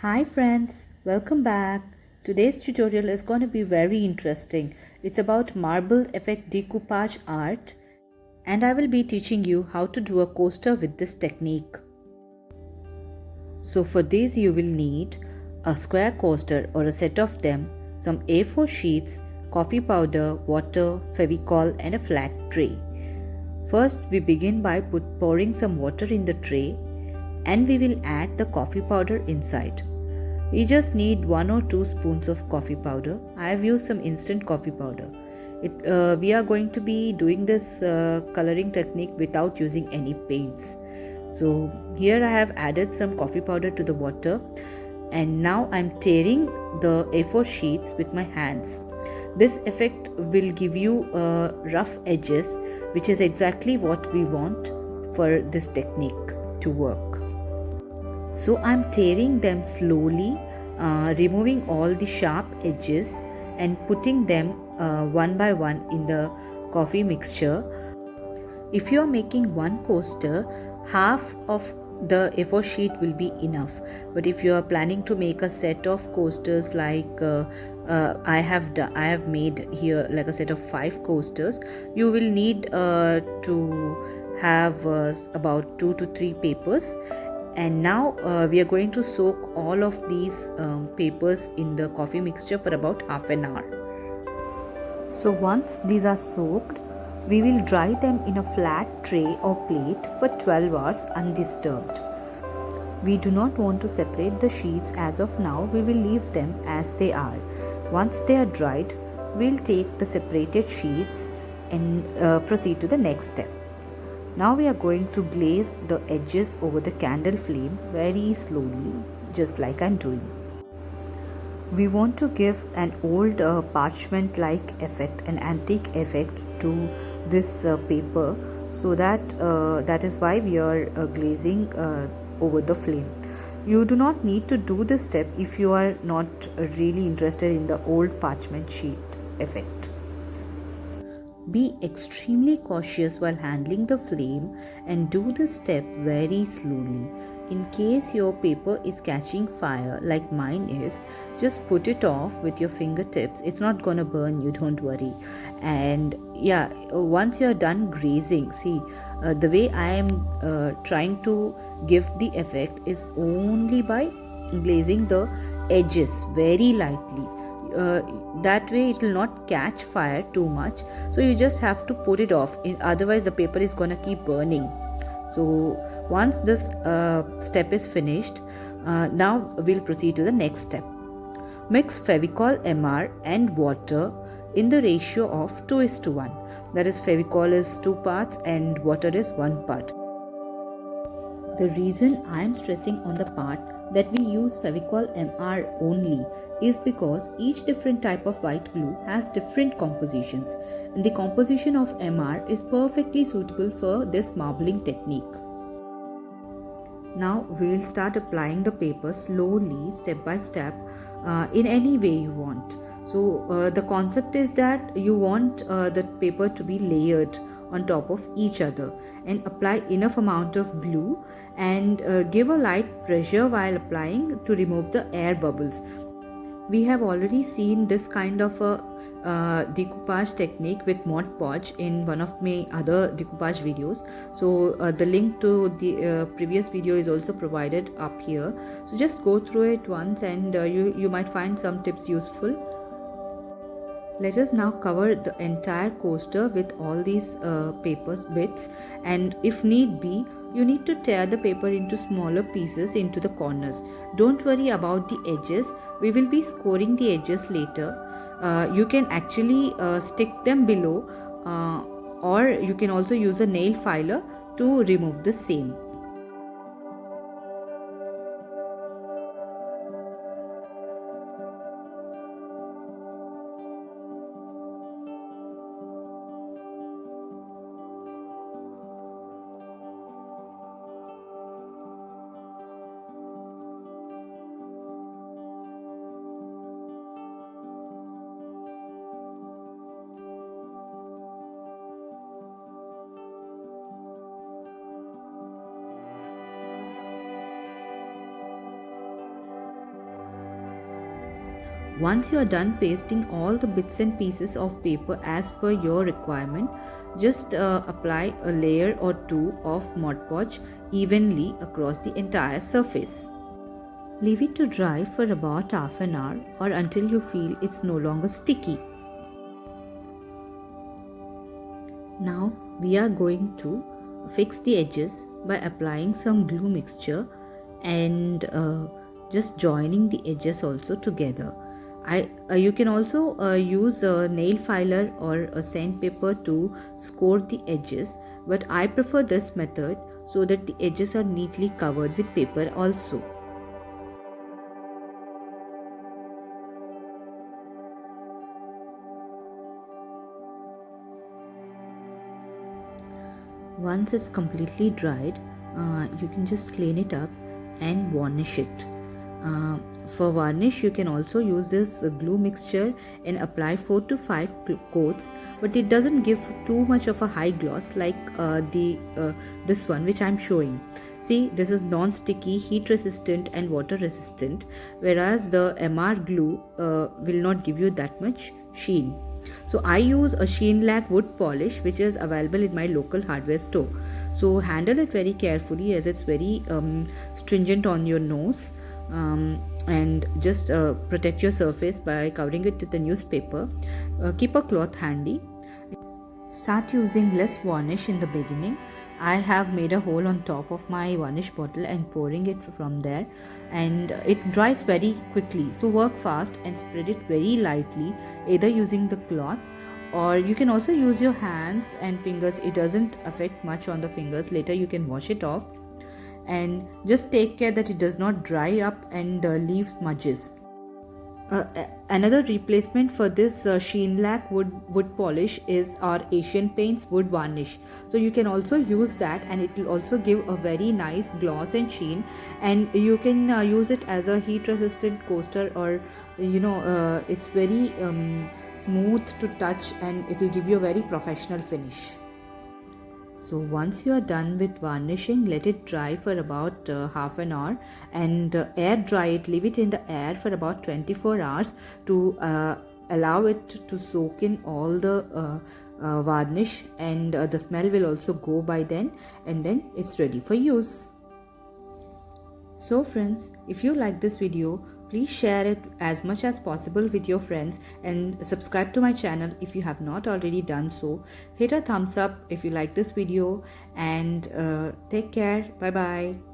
Hi friends, welcome back. Today's tutorial is going to be very interesting. It's about marble effect decoupage art and I will be teaching you how to do a coaster with this technique. So for this you will need a square coaster or a set of them, some A4 sheets, coffee powder, water, Fevicol and a flat tray. First we begin by pouring some water in the tray and we will add the coffee powder inside. We just need 1 or 2 spoons of coffee powder. I have used some instant coffee powder. We are going to be doing this coloring technique without using any paints. So here I have added some coffee powder to the water and now I'm tearing the A4 sheets with my hands. This effect will give you rough edges, which is exactly what we want for this technique to work. So I'm tearing them slowly, removing all the sharp edges and putting them one by one in the coffee mixture. If you are making one coaster, half of the A4 sheet will be enough. But if you are planning to make a set of coasters like I have made here like a set of 5 coasters, you will need to have about 2 to 3 papers. And now we are going to soak all of these papers in the coffee mixture for about half an hour. So once these are soaked, we will dry them in a flat tray or plate for 12 hours undisturbed. We do not want to separate the sheets as of now. We will leave them as they are. Once they are dried, we'll take the separated sheets and proceed to the next step. Now we are going to glaze the edges over the candle flame very slowly, just like I'm doing. We want to give an old parchment-like effect, an antique effect to this paper, so that is why we are glazing over the flame. You do not need to do this step if you are not really interested in the old parchment sheet effect. Be extremely cautious while handling the flame and do this step very slowly. In case your paper is catching fire like mine is, just put it off with your fingertips. It's not gonna burn you, don't worry. And yeah, once you're done grazing, see, the way I am trying to give the effect is only by glazing the edges very lightly. That way it will not catch fire too much, so you just have to put it off, otherwise the paper is gonna keep burning. So once this step is finished, now we'll proceed to the next step. Mix Fevicol MR and water in the ratio of 2:1. That is, Fevicol is 2 parts and water is 1 part. The reason I am stressing on the part that we use Fevicol MR only is because each different type of white glue has different compositions, and the composition of MR is perfectly suitable for this marbling technique. Now we'll start applying the paper slowly, step by step, in any way you want. So the concept is that you want the paper to be layered on top of each other, and apply enough amount of glue and give a light pressure while applying to remove the air bubbles. We have already seen this kind of a decoupage technique with Mod Podge in one of my other decoupage videos. So the link to the previous video is also provided up here. So just go through it once and you might find some tips useful. Let us now cover the entire coaster with all these paper bits, and if need be, you need to tear the paper into smaller pieces into the corners. Don't worry about the edges, we will be scoring the edges later. You can actually stick them below, or you can also use a nail filer to remove the same. Once you are done pasting all the bits and pieces of paper as per your requirement, just apply a layer or two of Mod Podge evenly across the entire surface. Leave it to dry for about half an hour or until you feel it's no longer sticky. Now we are going to fix the edges by applying some glue mixture and just joining the edges also together. You can also use a nail filer or a sandpaper to score the edges, but I prefer this method so that the edges are neatly covered with paper also. Once it's completely dried, you can just clean it up and varnish it. For varnish, you can also use this glue mixture and apply 4 to 5 coats, but it doesn't give too much of a high gloss like this one which I'm showing. See, this is non-sticky, heat resistant and water resistant, whereas the MR glue will not give you that much sheen. So I use a Sheen-Lac wood polish which is available in my local hardware store. So handle it very carefully as it's very stringent on your nose, and just protect your surface by covering it with the newspaper. Keep a cloth handy. Start using less varnish in the beginning. I have made a hole on top of my varnish bottle and pouring it from there, and it dries very quickly, so work fast and spread it very lightly, either using the cloth or you can also use your hands and fingers. It doesn't affect much on the fingers. Later you can wash it off, and just take care that it does not dry up and leave smudges. Another replacement for this Sheen-Lac wood polish is our Asian Paints wood varnish. So you can also use that, and it will also give a very nice gloss and sheen, and you can use it as a heat resistant coaster, or it's very smooth to touch and it will give you a very professional finish. So once you are done with varnishing, let it dry for about half an hour, and air dry it. Leave it in the air for about 24 hours to allow it to soak in all the varnish, and the smell will also go by then, and then it's ready for use. So friends, if you like this video, please share it as much as possible with your friends, and subscribe to my channel if you have not already done so. Hit a thumbs up if you like this video, and take care. Bye bye.